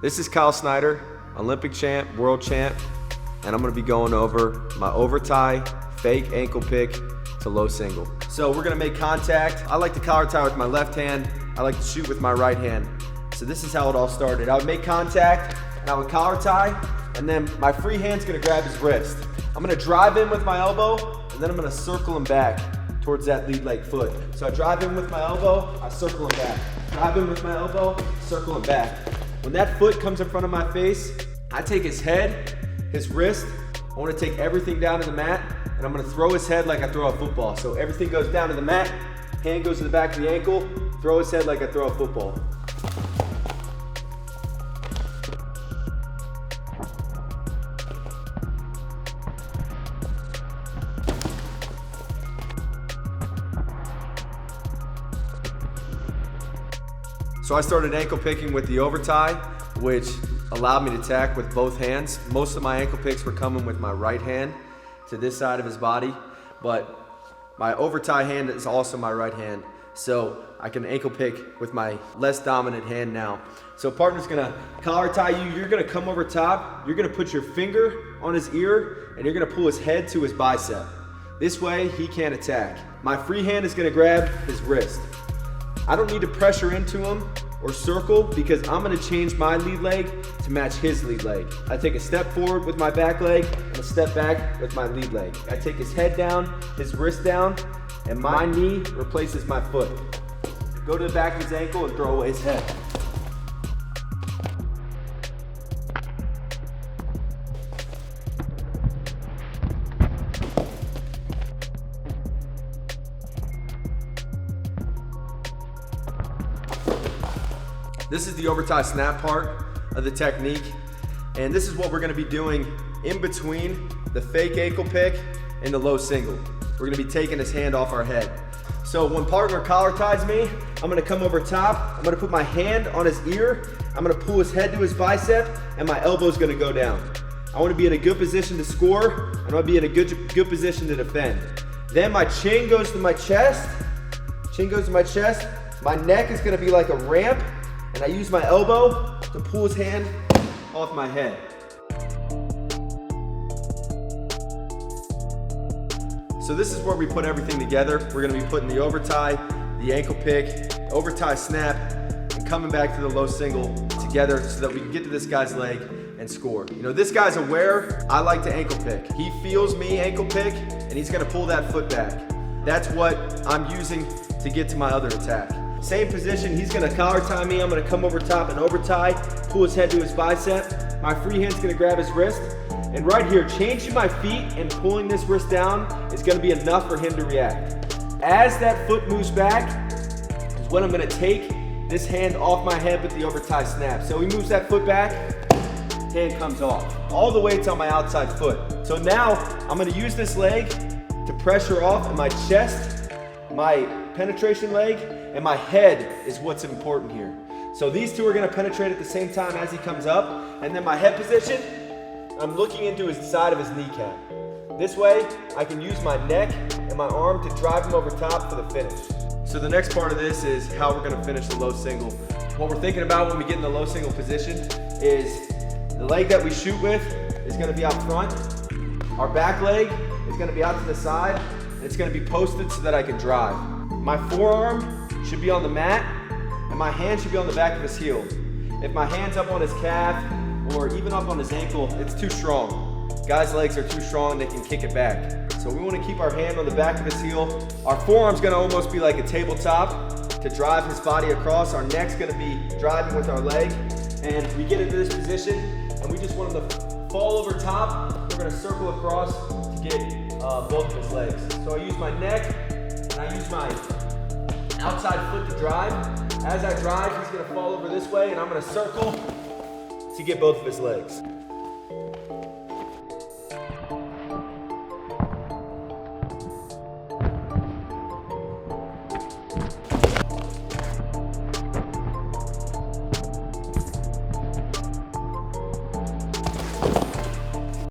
This is Kyle Snyder, Olympic champ, world champ, and I'm gonna be going over my over tie, fake ankle pick to low single. So we're gonna make contact. I like to collar tie with my left hand. I like to shoot with my right hand. So this is how it all started. I would make contact, and I would collar tie, and then my free hand's gonna grab his wrist. I'm gonna drive in with my elbow, and then I'm gonna circle him back towards that lead leg foot. So I drive in with my elbow, I circle him back. Drive in with my elbow, circle him back. When that foot comes in front of my face, I take his head, his wrist, I wanna take everything down to the mat, and I'm gonna throw his head like I throw a football. So everything goes down to the mat, hand goes to the back of the ankle, throw his head like I throw a football. So I started ankle picking with the over tie, which allowed me to attack with both hands. Most of my ankle picks were coming with my right hand to this side of his body, but my over tie hand is also my right hand. So I can ankle pick with my less dominant hand now. So partner's gonna collar tie you, you're gonna come over top, you're gonna put your finger on his ear, and you're gonna pull his head to his bicep. This way, he can't attack. My free hand is gonna grab his wrist. I don't need to pressure into him or circle because I'm gonna change my lead leg to match his lead leg. I take a step forward with my back leg and a step back with my lead leg. I take his head down, his wrist down, and my knee replaces my foot. Go to the back of his ankle and throw away his head. This is the over tie snap part of the technique, and this is what we're gonna be doing in between the fake ankle pick and the low single. We're gonna be taking his hand off our head. So when partner collar ties me, I'm gonna come over top, I'm gonna put my hand on his ear, I'm gonna pull his head to his bicep, and my elbow's gonna go down. I wanna be in a good position to score, and I wanna be in a good position to defend. Then my chin goes to my chest, my neck is gonna be like a ramp, and I use my elbow to pull his hand off my head. So this is where we put everything together. We're gonna be putting the over tie, the ankle pick, over tie snap, and coming back to the low single together so that we can get to this guy's leg and score. You know, this guy's aware I like to ankle pick. He feels me ankle pick, and he's gonna pull that foot back. That's what I'm using to get to my other attack. Same position, he's gonna collar tie me, I'm gonna come over top and over tie, pull his head to his bicep. My free hand's gonna grab his wrist. And right here, changing my feet and pulling this wrist down is gonna be enough for him to react. As that foot moves back, is when I'm gonna take this hand off my head with the over tie snap. So he moves that foot back, hand comes off. All the weight's on my outside foot. So now, I'm gonna use this leg to pressure off in my chest, my penetration leg, and my head is what's important here. So these two are gonna penetrate at the same time as he comes up, and then my head position, I'm looking into his side of his kneecap. This way, I can use my neck and my arm to drive him over top for the finish. So the next part of this is how we're gonna finish the low single. What we're thinking about when we get in the low single position is the leg that we shoot with is gonna be out front. Our back leg is gonna be out to the side, and it's gonna be posted so that I can drive. My forearm should be on the mat, and my hand should be on the back of his heel. If my hand's up on his calf, or even up on his ankle, it's too strong. Guys' legs are too strong, they can kick it back. So we wanna keep our hand on the back of his heel. Our forearm's gonna almost be like a tabletop to drive his body across. Our neck's gonna be driving with our leg. And we get into this position, and we just want him to fall over top. We're gonna circle across to get both of his legs. So I use my neck, and I use my outside foot to drive. As I drive, he's gonna fall over this way, and I'm gonna circle to get both of his legs.